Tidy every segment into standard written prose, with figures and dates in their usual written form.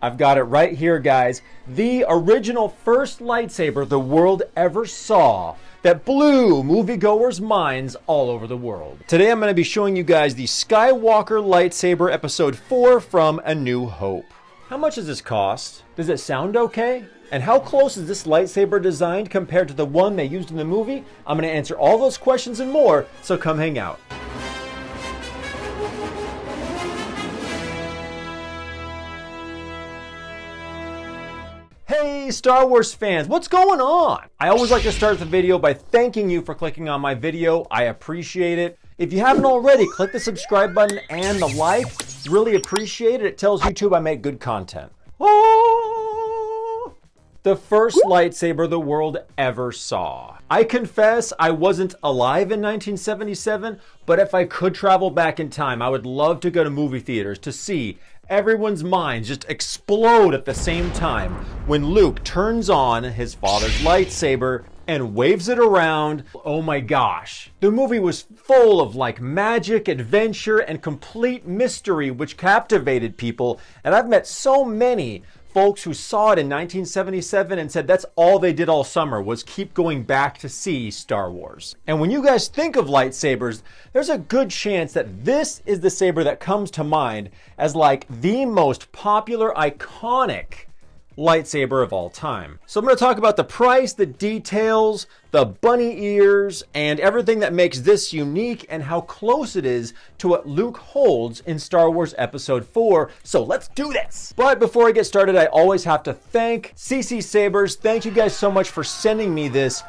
I've got it right here, guys. The original first lightsaber the world ever saw that blew moviegoers' minds all over the world. Today I'm going to be showing you guys the Skywalker Lightsaber Episode 4 from A New Hope. How much does this cost? Does it sound okay? And how close is this lightsaber designed compared to the one they used in the movie? I'm going to answer all those questions and more, so come hang out. Hey Star Wars fans, what's going on? I always like to start the video by thanking you for clicking on my video. I appreciate it. If you haven't already, click the subscribe button and the like. Really appreciate it. It tells YouTube I make good content. Oh! The first lightsaber the world ever saw. I confess I wasn't alive in 1977, but if I could travel back in time, I would love to go to movie theaters to see everyone's minds just explode at the same time when Luke turns on his father's lightsaber and waves it around. Oh my gosh. The movie was full of like magic, adventure, and complete mystery which captivated people. And I've met so many folks who saw it in 1977 and said that's all they did all summer was keep going back to see Star Wars. And when you guys think of lightsabers, there's a good chance that this is the saber that comes to mind as like the most popular, iconic lightsaber of all time. So I'm going to talk about the price, the details, the bunny ears, and everything that makes this unique and how close it is to what Luke holds in Star Wars Episode 4. So let's do this! But before I get started, I always have to thank CCSabers. Thank you guys so much for sending me this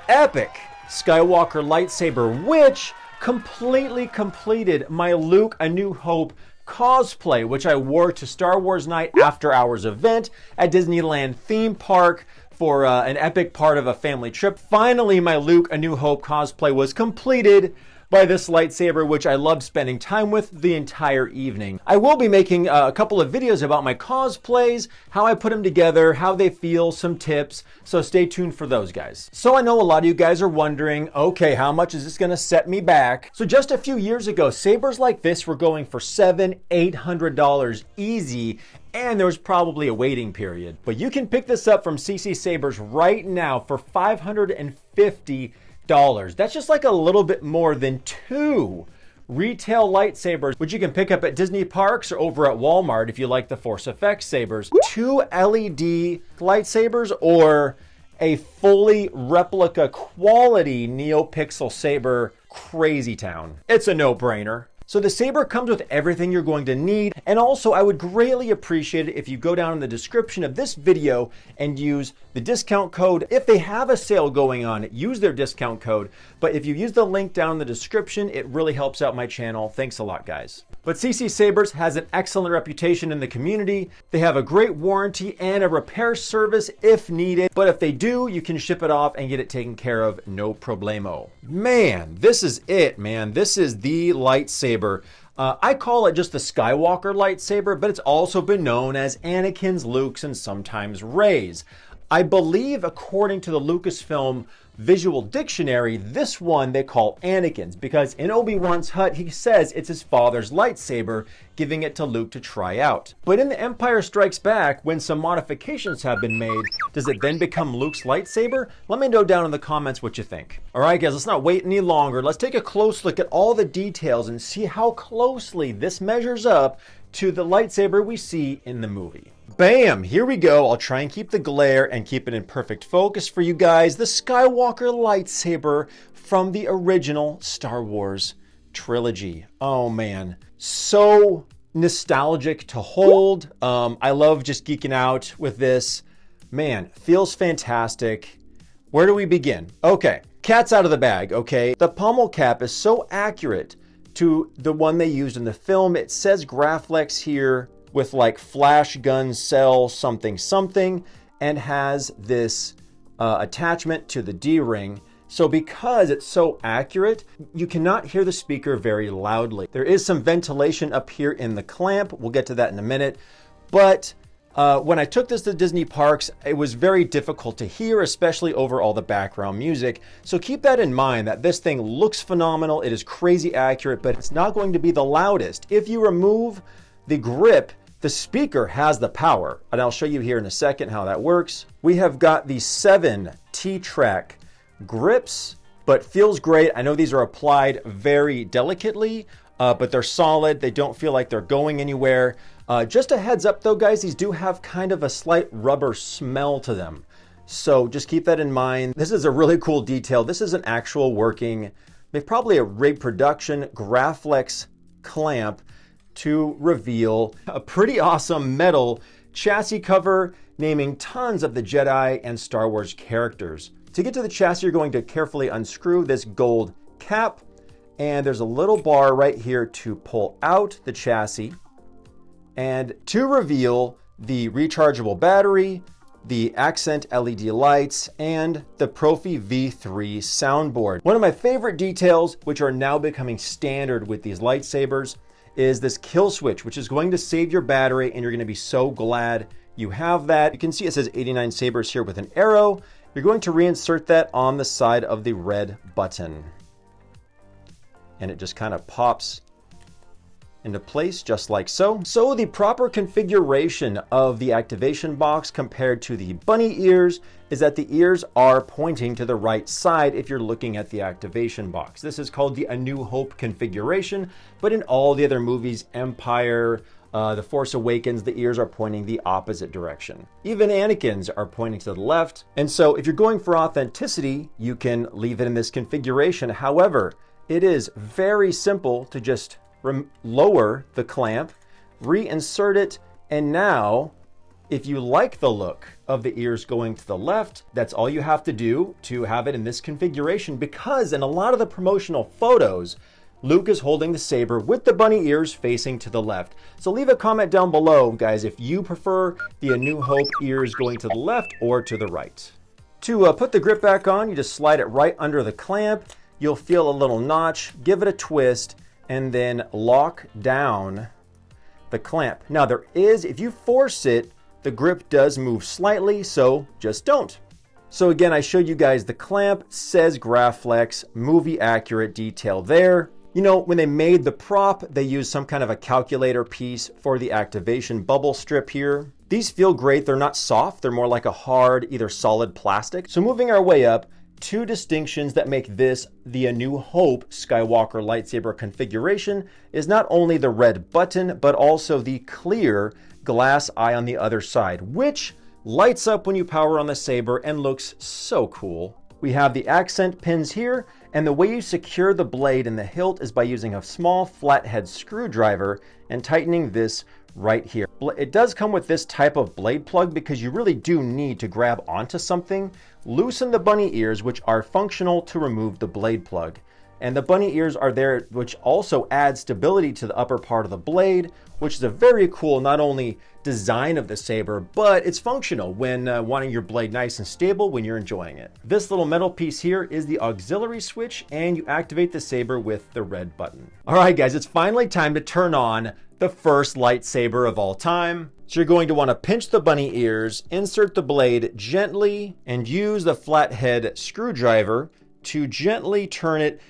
epic Skywalker lightsaber, which completely completed my Luke A New Hope cosplay, which I wore to Star Wars Night After Hours event at Disneyland theme park for an epic part of a family trip. Finally, my Luke A New Hope cosplay was completed by this lightsaber, which I loved spending time with the entire evening. I will be making a couple of videos about my cosplays, how I put them together, how they feel, some tips, so stay tuned for those, guys. So I know a lot of you guys are wondering, okay, how much is this gonna set me back? So just a few years ago, sabers like this were going for $700, $800 easy, and there was probably a waiting period. But you can pick this up from CCSabers right now for $550. That's just like a little bit more than 2 retail lightsabers, which you can pick up at Disney parks or over at Walmart if you like the Force Effects sabers. 2 LED lightsabers or a fully replica quality Neopixel saber. Crazy town. It's a no-brainer. So the saber comes with everything you're going to need, and also I would greatly appreciate it if you go down in the description of this video and use the discount code. If they have a sale going on, use their discount code, but if you use the link down in the description, it really helps out my channel. Thanks a lot, guys. But CCSabers has an excellent reputation in the community. They have a great warranty and a repair service if needed, but if they do, you can ship it off and get it taken care of, no problemo. Man, this is it, man. This is the lightsaber. I call it just the Skywalker lightsaber, but it's also been known as Anakin's, Luke's, and sometimes Rey's. I believe, according to the Lucasfilm Visual Dictionary, this one they call Anakin's because in Obi-Wan's hut, he says it's his father's lightsaber, giving it to Luke to try out. But in The Empire Strikes Back, when some modifications have been made, does it then become Luke's lightsaber? Let me know down in the comments what you think. All right, guys, let's not wait any longer. Let's take a close look at all the details and see how closely this measures up to the lightsaber we see in the movie. Bam! Here we go. I'll try and keep the glare and keep it in perfect focus for you guys. The Skywalker lightsaber from the original Star Wars trilogy. Oh man, so nostalgic to hold. I love just geeking out with this. Man, feels fantastic. Where do we begin? Okay, cat's out of the bag, okay? The pommel cap is so accurate to the one they used in the film. It says Graflex here with like flash gun cell something something, and has this attachment to the D-ring. So because it's so accurate, you cannot hear the speaker very loudly. There is some ventilation up here in the clamp. We'll get to that in a minute. But when I took this to Disney parks, it was very difficult to hear, especially over all the background music. So keep that in mind, that this thing looks phenomenal. It is crazy accurate, but it's not going to be the loudest. If you remove the grip The speaker has the power, and I'll show you here in a second how that works. We have got the 7 T-Track grips, but feels great. I know these are applied very delicately, but they're solid. They don't feel like they're going anywhere. Just a heads up though, guys, these do have kind of a slight rubber smell to them. So just keep that in mind. This is a really cool detail. This is an actual working, probably a rig production Graflex clamp to reveal a pretty awesome metal chassis cover naming tons of the Jedi and Star Wars characters. To get to the chassis, you're going to carefully unscrew this gold cap, and there's a little bar right here to pull out the chassis and to reveal the rechargeable battery, the accent LED lights, and the Proffie V3 soundboard. One of my favorite details, which are now becoming standard with these lightsabers, is this kill switch, which is going to save your battery, and you're going to be so glad you have that. You can see it says 89 sabers here with an arrow. You're going to reinsert that on the side of the red button. And it just kind of pops into place just like so. So the proper configuration of the activation box compared to the bunny ears is that the ears are pointing to the right side if you're looking at the activation box. This is called the A New Hope configuration, but in all the other movies, Empire, The Force Awakens, the ears are pointing the opposite direction. Even Anakin's are pointing to the left. And so if you're going for authenticity, you can leave it in this configuration. However, it is very simple to just lower the clamp, reinsert it, and now if you like the look of the ears going to the left, that's all you have to do to have it in this configuration, because in a lot of the promotional photos, Luke is holding the saber with the bunny ears facing to the left. So leave a comment down below, guys, if you prefer the A New Hope ears going to the left or to the right. To put the grip back on, you just slide it right under the clamp. You'll feel a little notch, give it a twist, and then lock down the clamp. Now there is, if you force it, the grip does move slightly, so just don't. So again, I showed you guys the clamp, says Graflex, movie accurate detail there. You know, when they made the prop, they used some kind of a calculator piece for the activation bubble strip here. These feel great. They're not soft. They're more like a hard, either solid plastic. So moving our way up, 2 distinctions that make this the A New Hope Skywalker lightsaber configuration is not only the red button, but also the clear glass eye on the other side, which lights up when you power on the saber and looks so cool. We have the accent pins here, and the way you secure the blade in the hilt is by using a small flathead screwdriver and tightening this right here. It does come with this type of blade plug because you really do need to grab onto something, loosen the bunny ears, which are functional to remove the blade plug. And the bunny ears are there, which also adds stability to the upper part of the blade, which is a very cool, not only design of the saber, but it's functional when wanting your blade nice and stable when you're enjoying it. This little metal piece here is the auxiliary switch, and you activate the saber with the red button. All right, guys, it's finally time to turn on the first lightsaber of all time. So you're going to want to pinch the bunny ears, insert the blade gently, and use the flathead screwdriver to gently turn it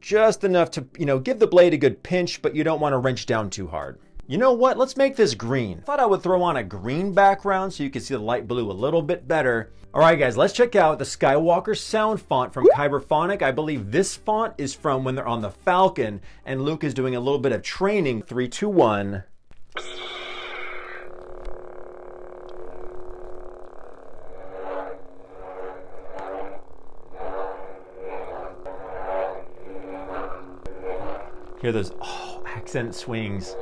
just enough to, give the blade a good pinch, but you don't want to wrench down too hard. You know what? Let's make this green. Thought I would throw on a green background so you can see the light blue a little bit better. All right, guys, let's check out the Skywalker sound font from Kyberphonic. I believe this font is from when they're on the Falcon and Luke is doing a little bit of training. 3, 2, 1. Hear those accent swings.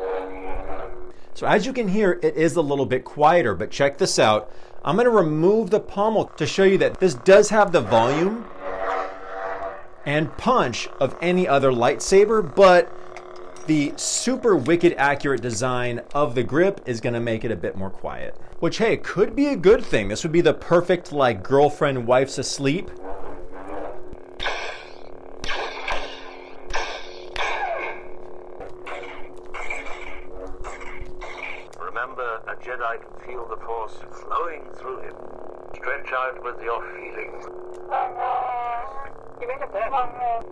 So as you can hear, it is a little bit quieter, but check this out. I'm going to remove the pommel to show you that this does have the volume and punch of any other lightsaber, but the super wicked accurate design of the grip is going to make it a bit more quiet. Which, hey, could be a good thing. This would be the perfect, girlfriend, wife's asleep. Remember, a Jedi can feel the Force flowing through him. Stretch out with your feelings.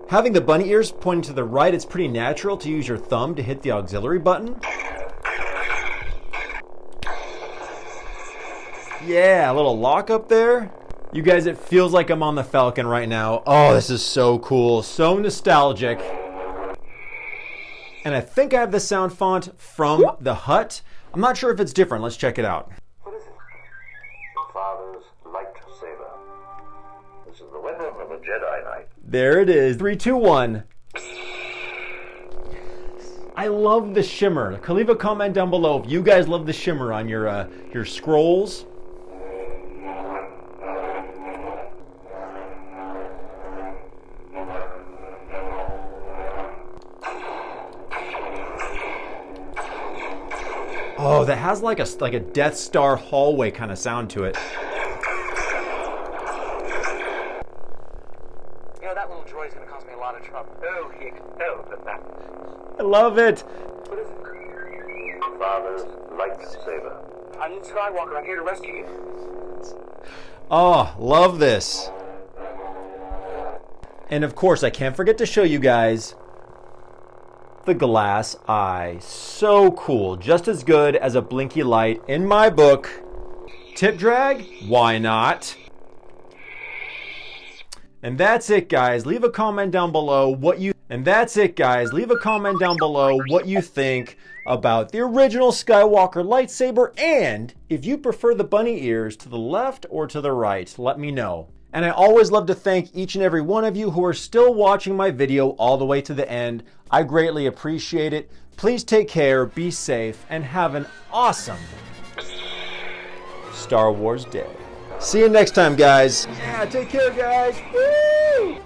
Having the bunny ears pointing to the right, it's pretty natural to use your thumb to hit the auxiliary button. Yeah, a little lock up there. You guys, it feels like I'm on the Falcon right now. Oh, this is so cool. So nostalgic. And I think I have the sound font from the Hut. I'm not sure if it's different. Let's check it out. What is it? Father's Lightsaber. This is the weapon of a Jedi Knight. There it is. 3, 2, 1. I love the shimmer. Leave a comment down below if you guys love the shimmer on your scrolls. Oh, that has like a Death Star hallway kind of sound to it. You know, that little droid's gonna cause me a lot of trouble. Oh, he excelled at that. I love it. What is it? Father's Lightsaber. I'm Skywalker. I'm here to rescue you. Oh, love this. And of course, I can't forget to show you guys the glass eye. So cool. Just as good as a blinky light in my book. Tip drag? Why not? And that's it, guys. Leave a comment down below what you think about the original Skywalker lightsaber, and if you prefer the bunny ears to the left or to the right, let me know. And I always love to thank each and every one of you who are still watching my video all the way to the end. I greatly appreciate it. Please take care, be safe, and have an awesome Star Wars day. See you next time, guys. Yeah, take care, guys. Woo!